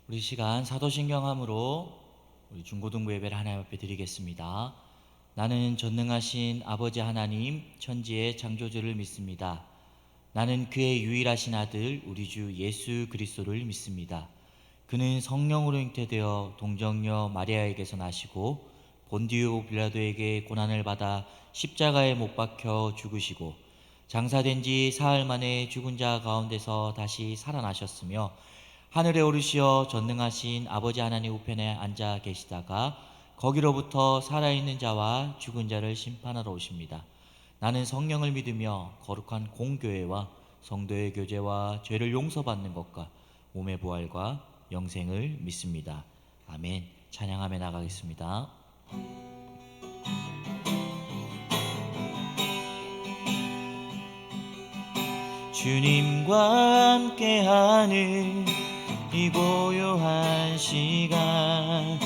우리 시간 사도신경함으로 우리 중고등부 예배를 하나님 앞에 드리겠습니다. 나는 전능하신 아버지 하나님 천지의 창조주를 믿습니다. 나는 그의 유일하신 아들 우리 주 예수 그리스도를 믿습니다. 그는 성령으로 잉태되어 동정녀 마리아에게서 나시고 본디오 빌라도에게 고난을 받아 십자가에 못 박혀 죽으시고 장사된 지 사흘 만에 죽은 자 가운데서 다시 살아나셨으며 하늘에 오르시어 전능하신 아버지 하나님 우편에 앉아 계시다가 거기로부터 살아있는 자와 죽은 자를 심판하러 오십니다. 나는 성령을 믿으며 거룩한 공교회와 성도의 교제와 죄를 용서받는 것과 몸의 부활과 영생을 믿습니다. 아멘. 찬양하며 나가겠습니다. 주님과 함께하는 이 고요한 시간,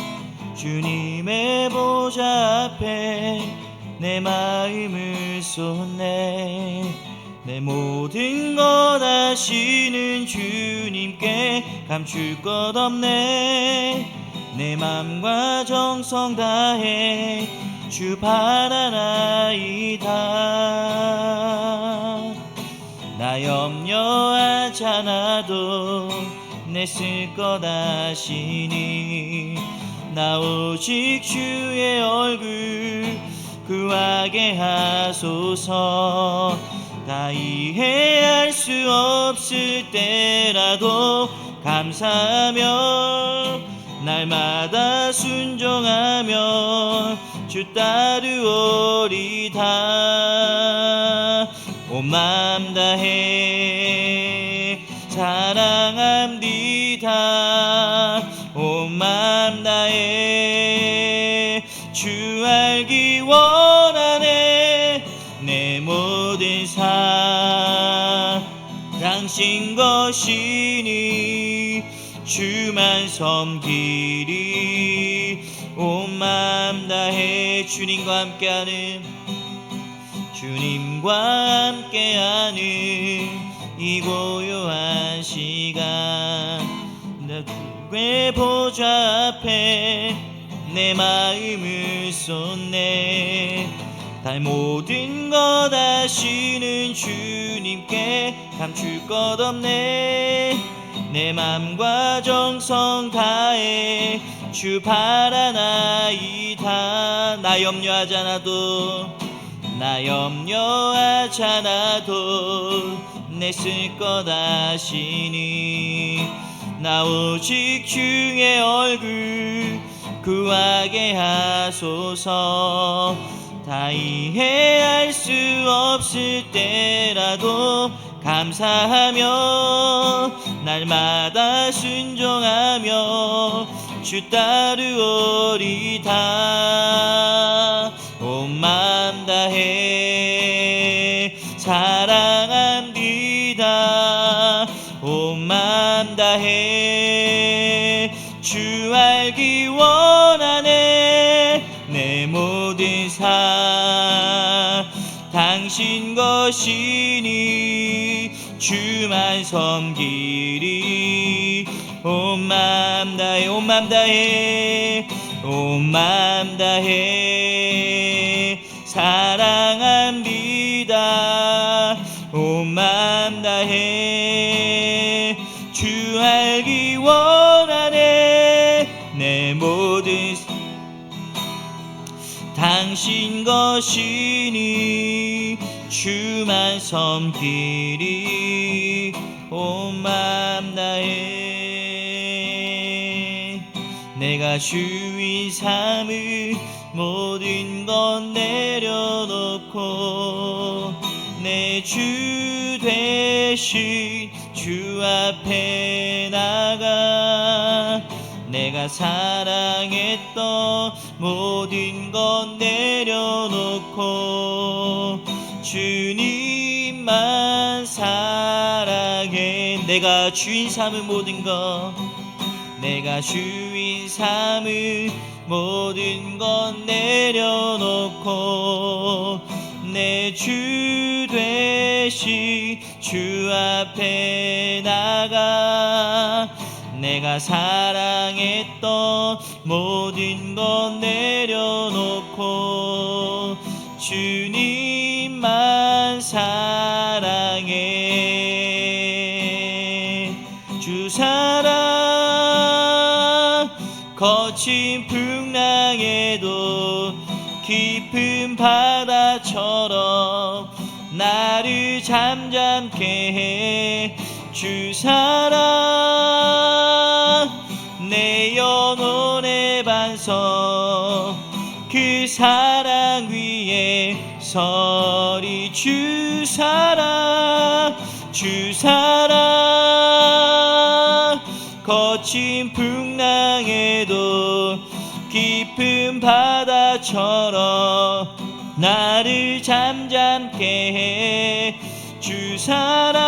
주님의 보좌 앞에 내 마음을 쏟네. 내 모든 것 아시는 주님께 감출 것 없네. 내 맘과 정성 다해 주 바라나이다. 나 염려하지 않아도 내 쓸 것 아시니 나 오직 주의 얼굴 구하게 하소서. 다 이해할 수 없을 때라도 감사하며 날마다 순종하며 주 따르오리다. 온 맘 다해 사랑합니다. 온 맘 다해 주 알기 원하네. 내 모든 삶 당신 것이니 주만 섬기리. 온 맘 다해 주님과 함께하는 이 고요한 시간, 나 주의 보좌 앞에 내 마음을 쏟네. 달 모든 것 아시는 주님께 감출 것 없네. 내 맘과 정성 다해 주 바라나이다. 나 염려하지 않아도 내 쓸 것 아시니 나 오직 주의 얼굴 구하게 하소서. 다 이해할 수 없을 때라도 감사하며 날마다 순종하며 주 따르오리다. 온 맘 다해 사랑합니다. 온 맘 다해 주 알기 원하네. 내 모든 삶 당신 것이니 주만 섬기리. 온 맘 다해 온 맘 다해 온 맘 다해 사랑합니다. 온 맘 다해 주 알기 원하네. 내 모든 당신 것이니 주만 섬기리. 온 맘 다해 내가 주인 삼을 모든 건 내려놓고 내 주 되신 주 앞에 나가. 내가 사랑했던 모든 건 내려놓고 주님만 사랑해. 내가 주인 삼은 모든 것, 내가 주인 삼은 모든 건 내려놓고 내 주 되신 주 앞에 나가. 내가 사랑했던 모든 것 내려놓고 주님만 사랑해. 주 사랑 거친 풍랑에도 깊은 바다처럼 나를 잠잠케 해. 주 사랑 내 영혼의 반석, 그 사랑 위에 서리. 주 사랑 거친 풍랑에도 깊은 바다처럼 나를 잠잠케 해. 주 사랑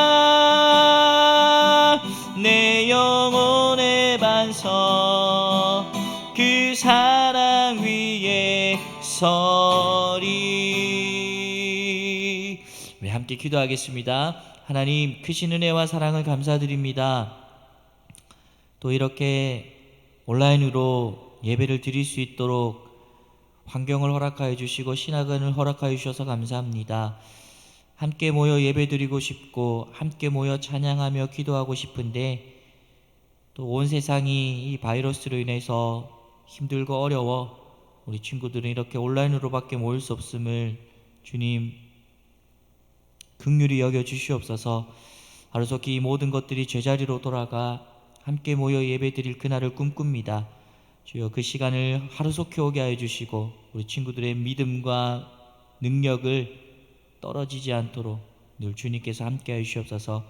내 영혼의 반석, 그 사랑 위에 서리. 우리 함께 기도하겠습니다. 하나님, 크신 은혜와 사랑을 감사드립니다. 또 이렇게 온라인으로 예배를 드릴 수 있도록 환경을 허락하여 주시고 신학원을 허락하여 주셔서 감사합니다. 함께 모여 예배 드리고 싶고 함께 모여 찬양하며 기도하고 싶은데 또 온 세상이 이 바이러스로 인해서 힘들고 어려워 우리 친구들은 이렇게 온라인으로밖에 모일 수 없음을 주님 긍휼히 여겨 주시옵소서. 하루속히 이 모든 것들이 제자리로 돌아가 함께 모여 예배 드릴 그날을 꿈꿉니다. 주여, 그 시간을 하루속히 오게 하여 주시고 우리 친구들의 믿음과 능력을 떨어지지 않도록 늘 주님께서 함께 하여 주시옵소서.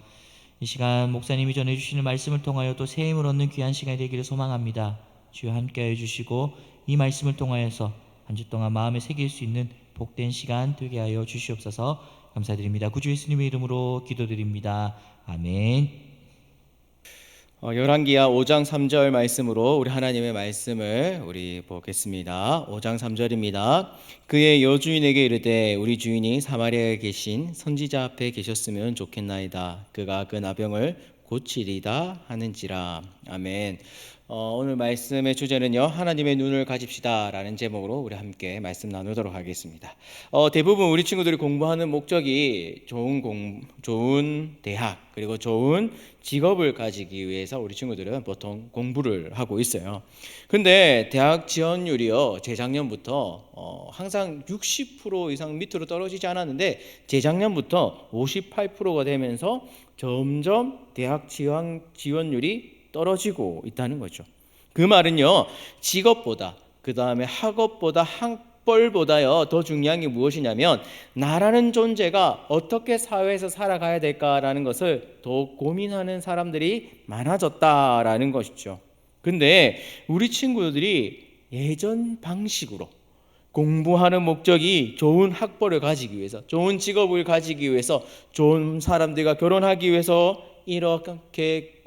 이 시간 목사님이 전해주시는 말씀을 통하여 또 새 힘을 얻는 귀한 시간이 되기를 소망합니다. 주여 함께 하여 주시고 이 말씀을 통하여서 한 주 동안 마음에 새길 수 있는 복된 시간 되게 하여 주시옵소서. 감사드립니다. 구주 예수님의 이름으로 기도드립니다. 아멘. 열왕기하 5장 3절 말씀으로 우리 하나님의 말씀을 우리 보겠습니다. 5장 3절입니다. 그의 여주인에게 이르되 우리 주인이 사마리아에 계신 선지자 앞에 계셨으면 좋겠나이다. 그가 그 나병을 고치리다 하는지라. 아멘. 오늘 말씀의 주제는요, 하나님의 눈을 가집시다 라는 제목으로 우리 함께 말씀 나누도록 하겠습니다. 대부분 우리 친구들이 공부하는 목적이 좋은 대학 그리고 좋은 직업을 가지기 위해서 우리 친구들은 보통 공부를 하고 있어요. 근데 대학 지원율이요, 재작년부터 항상 60% 이상 밑으로 떨어지지 않았는데 재작년부터 58%가 되면서 점점 대학 지원율이 떨어지고 있다는 거죠. 그 말은요, 직업보다 그 다음에 학업보다 학벌보다요 더 중요한 게 무엇이냐면 나라는 존재가 어떻게 사회에서 살아가야 될까라는 것을 더 고민하는 사람들이 많아졌다라는 것이죠. 근데 우리 친구들이 예전 방식으로 공부하는 목적이 좋은 학벌을 가지기 위해서, 좋은 직업을 가지기 위해서, 좋은 사람들과 결혼하기 위해서 이렇게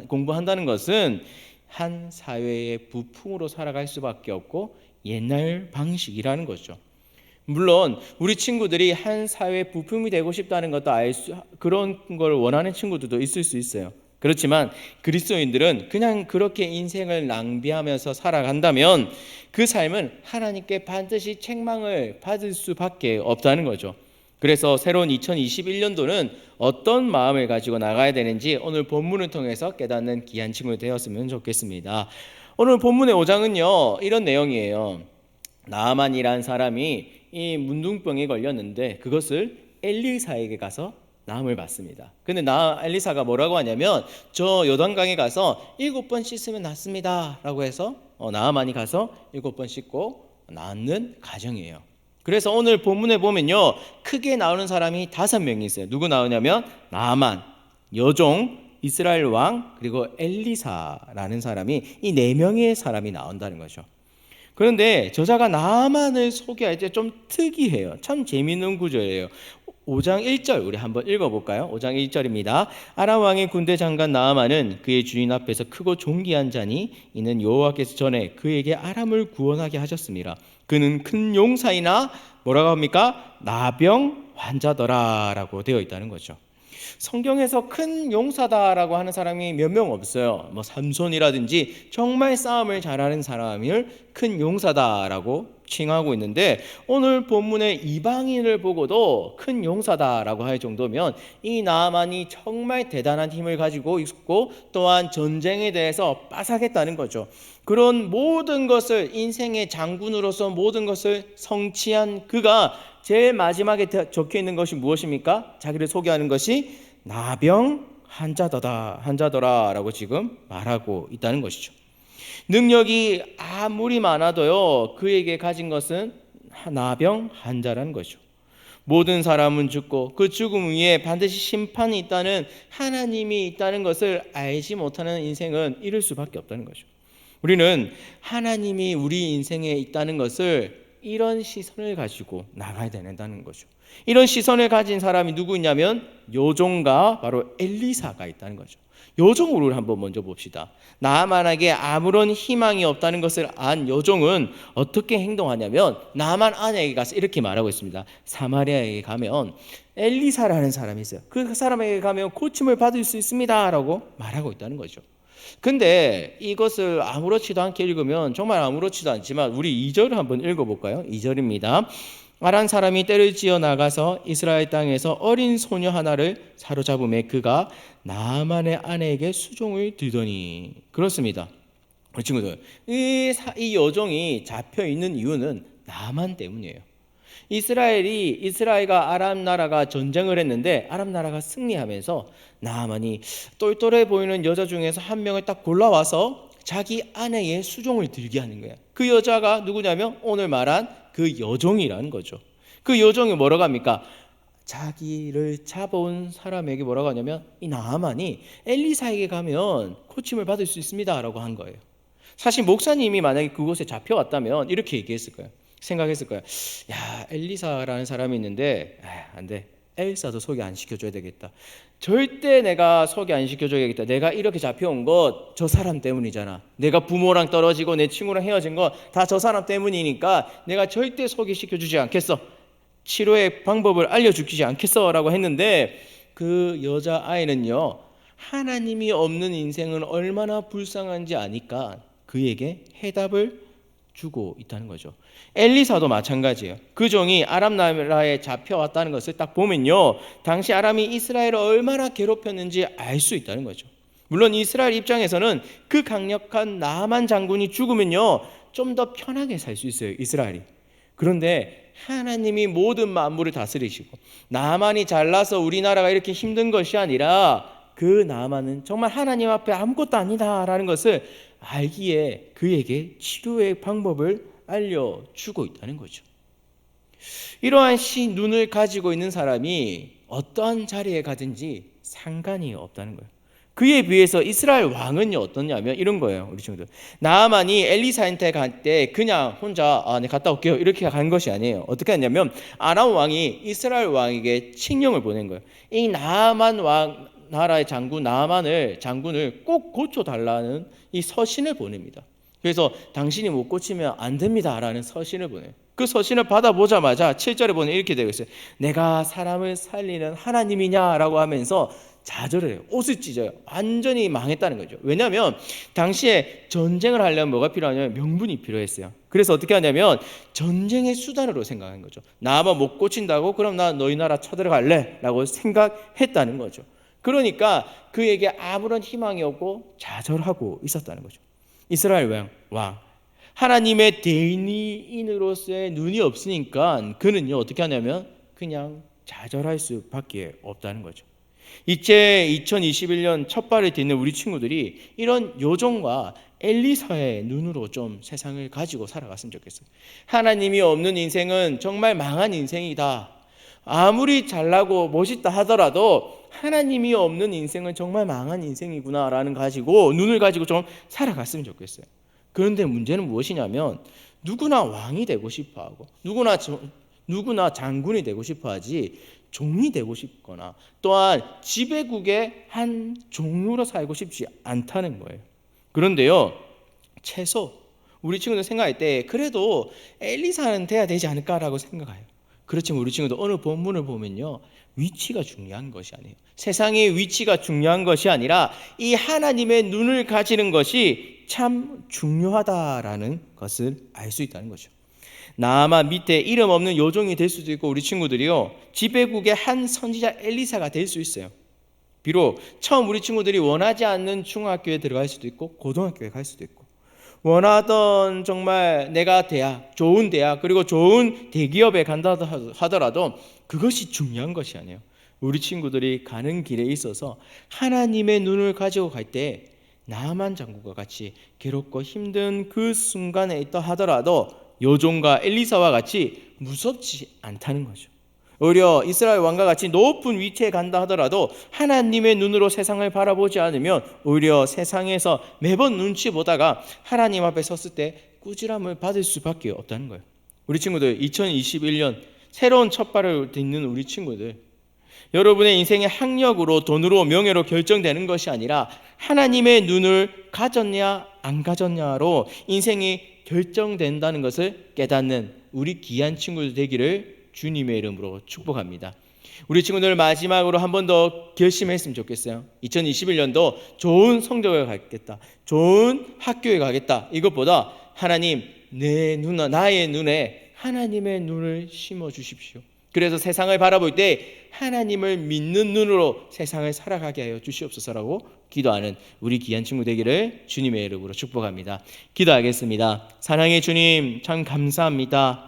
공부한다는 것은 한 사회의 부품으로 살아갈 수밖에 없고 옛날 방식이라는 거죠. 물론 우리 친구들이 한 사회의 부품이 되고 싶다는 것도 그런 걸 원하는 친구들도 있을 수 있어요. 그렇지만 그리스도인들은 그냥 그렇게 인생을 낭비하면서 살아간다면 그 삶은 하나님께 반드시 책망을 받을 수밖에 없다는 거죠. 그래서 새로운 2021년도는 어떤 마음을 가지고 나가야 되는지 오늘 본문을 통해서 깨닫는 귀한 친구가 되었으면 좋겠습니다. 오늘 본문의 5장은요 이런 내용이에요. 나아만이라는 사람이 이 문둥병에 걸렸는데 그것을 엘리사에게 가서 나음을 받습니다. 근데 엘리사가 뭐라고 하냐면 저 요단강에 가서 7번 씻으면 낫습니다 라고 해서 나아만이 가서 7번 씻고 낫는 가정이에요. 그래서 오늘 본문에 보면요 크게 나오는 사람이 5명이 있어요. 누구 나오냐면 나아만, 여종, 이스라엘 왕, 그리고 엘리사라는 사람이 이 4명의 사람이 나온다는 거죠. 그런데 저자가 나아만을 소개할 때 좀 특이해요. 참 재미있는 구절이에요. 5장 1절 우리 한번 읽어볼까요? 5장 1절입니다. 아람 왕의 군대 장관 나아만은 그의 주인 앞에서 크고 존귀한 자니 이는 여호와께서 전에 그에게 아람을 구원하게 하셨습니다. 그는 큰 용사이나 뭐라고 합니까? 나병 환자더라 라고 되어 있다는 거죠. 성경에서 큰 용사다라고 하는 사람이 몇 명 없어요. 뭐 삼손이라든지 정말 싸움을 잘하는 사람을 큰 용사다라고 칭하고 있는데, 오늘 본문의 이방인을 보고도 큰 용사다라고 할 정도면 이 나아만이 정말 대단한 힘을 가지고 있고 또한 전쟁에 대해서 빠삭했다는 거죠. 그런 모든 것을, 인생의 장군으로서 모든 것을 성취한 그가 제일 마지막에 적혀 있는 것이 무엇입니까? 자기를 소개하는 것이 나병 한자더라라고 지금 말하고 있다는 것이죠. 능력이 아무리 많아도요, 그에게 가진 것은 나병 한자라는 거죠. 모든 사람은 죽고 그 죽음 위에 반드시 심판이 있다는, 하나님이 있다는 것을 알지 못하는 인생은 이럴 수밖에 없다는 거죠. 우리는 하나님이 우리 인생에 있다는 것을 이런 시선을 가지고 나가야 된다는 거죠. 이런 시선을 가진 사람이 누구 있냐면 요종과 바로 엘리사가 있다는 거죠. 요종을 한번 먼저 봅시다. 나아만에게 아무런 희망이 없다는 것을 안 요종은 어떻게 행동하냐면 나아만 아내에게 가서 이렇게 말하고 있습니다. 사마리아에 가면 엘리사라는 사람이 있어요. 그 사람에게 가면 고침을 받을 수 있습니다 라고 말하고 있다는 거죠. 근데 이것을 아무렇지도 않게 읽으면 정말 아무렇지도 않지만 우리 2절을 한번 읽어볼까요? 2절입니다. 아란 사람이 떼를 지어 나가서 이스라엘 땅에서 어린 소녀 하나를 사로잡음에 그가 나아만의 아내에게 수종을 들더니. 그렇습니다. 우리 친구들, 이 여종이 잡혀 있는 이유는 나아만 때문이에요. 이스라엘과 아람 나라가 전쟁을 했는데 아람 나라가 승리하면서 나아만이 똘똘해 보이는 여자 중에서 한 명을 딱 골라와서 자기 아내의 수종을 들게 하는 거예요. 그 여자가 누구냐면 오늘 말한 그 여종이라는 거죠. 그 여종이 뭐라고 합니까? 자기를 잡아온 사람에게 뭐라고 하냐면 이 나아만이 엘리사에게 가면 고침을 받을 수 있습니다 라고 한 거예요. 사실 목사님이 만약에 그곳에 잡혀왔다면 이렇게 얘기했을 거예요. 생각했을 거야. 야, 엘리사라는 사람이 있는데 안 돼. 엘사도 소개 안 시켜줘야 되겠다. 절대 내가 소개 안 시켜줘야겠다. 내가 이렇게 잡혀온 것 저 사람 때문이잖아. 내가 부모랑 떨어지고 내 친구랑 헤어진 거 다 저 사람 때문이니까 내가 절대 소개시켜주지 않겠어. 치료의 방법을 알려주지 않겠어 라고 했는데 그 여자아이는요, 하나님이 없는 인생은 얼마나 불쌍한지 아니까 그에게 해답을 주고 있다는 거죠. 엘리사도 마찬가지예요. 그 종이 아람 나라에 잡혀왔다는 것을 딱 보면요, 당시 아람이 이스라엘을 얼마나 괴롭혔는지 알 수 있다는 거죠. 물론 이스라엘 입장에서는 그 강력한 나아만 장군이 죽으면요 좀 더 편하게 살 수 있어요, 이스라엘이. 그런데 하나님이 모든 만물을 다스리시고 나아만이 잘나서 우리나라가 이렇게 힘든 것이 아니라 그 나아만은 정말 하나님 앞에 아무것도 아니다라는 것을 알기에 그에게 치료의 방법을 알려주고 있다는 거죠. 이러한 눈을 가지고 있는 사람이 어떠한 자리에 가든지 상관이 없다는 거예요. 그에 비해서 이스라엘 왕은요 어떠냐면 이런 거예요. 우리 친구들, 나아만이 엘리사한테 갈 때 그냥 혼자 네 갔다 올게요 이렇게 간 것이 아니에요. 어떻게 했냐면 아람 왕이 이스라엘 왕에게 칙령을 보낸 거예요. 이 나아만 왕 나라의 장군을 꼭 고쳐달라는 이 서신을 보냅니다. 그래서 당신이 못 고치면 안 됩니다라는 서신을 보내요. 그 서신을 받아보자마자 7절에 보면 이렇게 되어 있어요. 내가 사람을 살리는 하나님이냐라고 하면서 좌절을 해요. 옷을 찢어요. 완전히 망했다는 거죠. 왜냐하면 당시에 전쟁을 하려면 뭐가 필요하냐면 명분이 필요했어요. 그래서 어떻게 하냐면 전쟁의 수단으로 생각한 거죠. 나만 못 고친다고? 그럼 나 너희 나라 쳐들어갈래? 라고 생각했다는 거죠. 그러니까 그에게 아무런 희망이 없고 좌절하고 있었다는 거죠. 이스라엘 왕 하나님의 대리인으로서의 눈이 없으니까 그는요 어떻게 하냐면 그냥 좌절할 수밖에 없다는 거죠. 이제 2021년 첫 발을 딛는 우리 친구들이 이런 요종과 엘리사의 눈으로 좀 세상을 가지고 살아갔으면 좋겠어요. 하나님이 없는 인생은 정말 망한 인생이다. 아무리 잘나고 멋있다 하더라도 하나님이 없는 인생은 정말 망한 인생이구나라는 가지고 눈을 가지고 좀 살아갔으면 좋겠어요. 그런데 문제는 무엇이냐면 누구나 왕이 되고 싶어하고 누구나 장군이 되고 싶어하지 종이 되고 싶거나 또한 지배국의 한 종으로 살고 싶지 않다는 거예요. 그런데요, 최소 우리 친구들 생각할 때 그래도 엘리사는 돼야 되지 않을까라고 생각해요. 그렇지만 우리 친구들 오늘 본문을 보면요, 위치가 중요한 것이 아니에요. 세상의 위치가 중요한 것이 아니라 이 하나님의 눈을 가지는 것이 참 중요하다라는 것을 알 수 있다는 거죠. 나아만 밑에 이름 없는 요종이 될 수도 있고, 우리 친구들이요, 지배국의 한 선지자 엘리사가 될 수 있어요. 비록 처음 우리 친구들이 원하지 않는 중학교에 들어갈 수도 있고 고등학교에 갈 수도 있고, 원하던 정말 내가 대학, 좋은 대학, 그리고 좋은 대기업에 간다 하더라도 그것이 중요한 것이 아니에요. 우리 친구들이 가는 길에 있어서 하나님의 눈을 가지고 갈 때 나만 장군과 같이 괴롭고 힘든 그 순간에 있다 하더라도 요종과 엘리사와 같이 무섭지 않다는 거죠. 오히려 이스라엘 왕과 같이 높은 위치에 간다 하더라도 하나님의 눈으로 세상을 바라보지 않으면 오히려 세상에서 매번 눈치 보다가 하나님 앞에 섰을 때 꾸지람을 받을 수밖에 없다는 거예요. 우리 친구들, 2021년 새로운 첫발을 딛는 우리 친구들, 여러분의 인생의 학력으로, 돈으로, 명예로 결정되는 것이 아니라 하나님의 눈을 가졌냐 안 가졌냐로 인생이 결정된다는 것을 깨닫는 우리 귀한 친구들 되기를 주님의 이름으로 축복합니다. 우리 친구들 마지막으로 한 번 더 결심했으면 좋겠어요. 2021년도 좋은 성적을 갖겠다, 좋은 학교에 가겠다, 이것보다 하나님, 나의 눈에 하나님의 눈을 심어 주십시오. 그래서 세상을 바라볼 때 하나님을 믿는 눈으로 세상을 살아가게 하여 주시옵소서라고 기도하는 우리 귀한 친구 되기를 주님의 이름으로 축복합니다. 기도하겠습니다. 사랑의 주님, 참 감사합니다.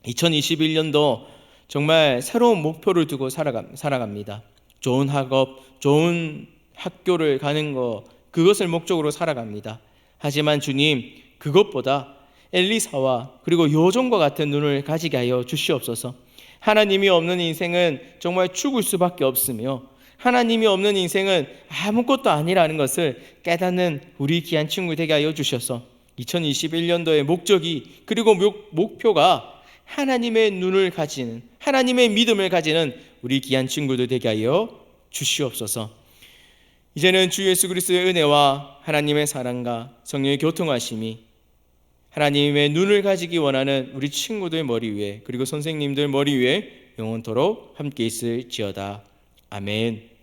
2021년도 정말 새로운 목표를 두고 살아갑니다. 좋은 학업, 좋은 학교를 가는 것, 그것을 목적으로 살아갑니다. 하지만 주님, 그것보다 엘리사와 그리고 요종과 같은 눈을 가지게 하여 주시옵소서. 하나님이 없는 인생은 정말 죽을 수밖에 없으며, 하나님이 없는 인생은 아무것도 아니라는 것을 깨닫는 우리 귀한 친구 되게 하여 주셔서 2021년도의 목적이, 그리고 목표가 하나님의 눈을 가지는, 하나님의 믿음을 가지는 우리 귀한 친구들 되게 하여 주시옵소서. 이제는 주 예수 그리스도의 은혜와 하나님의 사랑과 성령의 교통하심이 하나님의 눈을 가지기 원하는 우리 친구들 머리 위에, 그리고 선생님들 머리 위에 영원토록 함께 있을지어다. 아멘.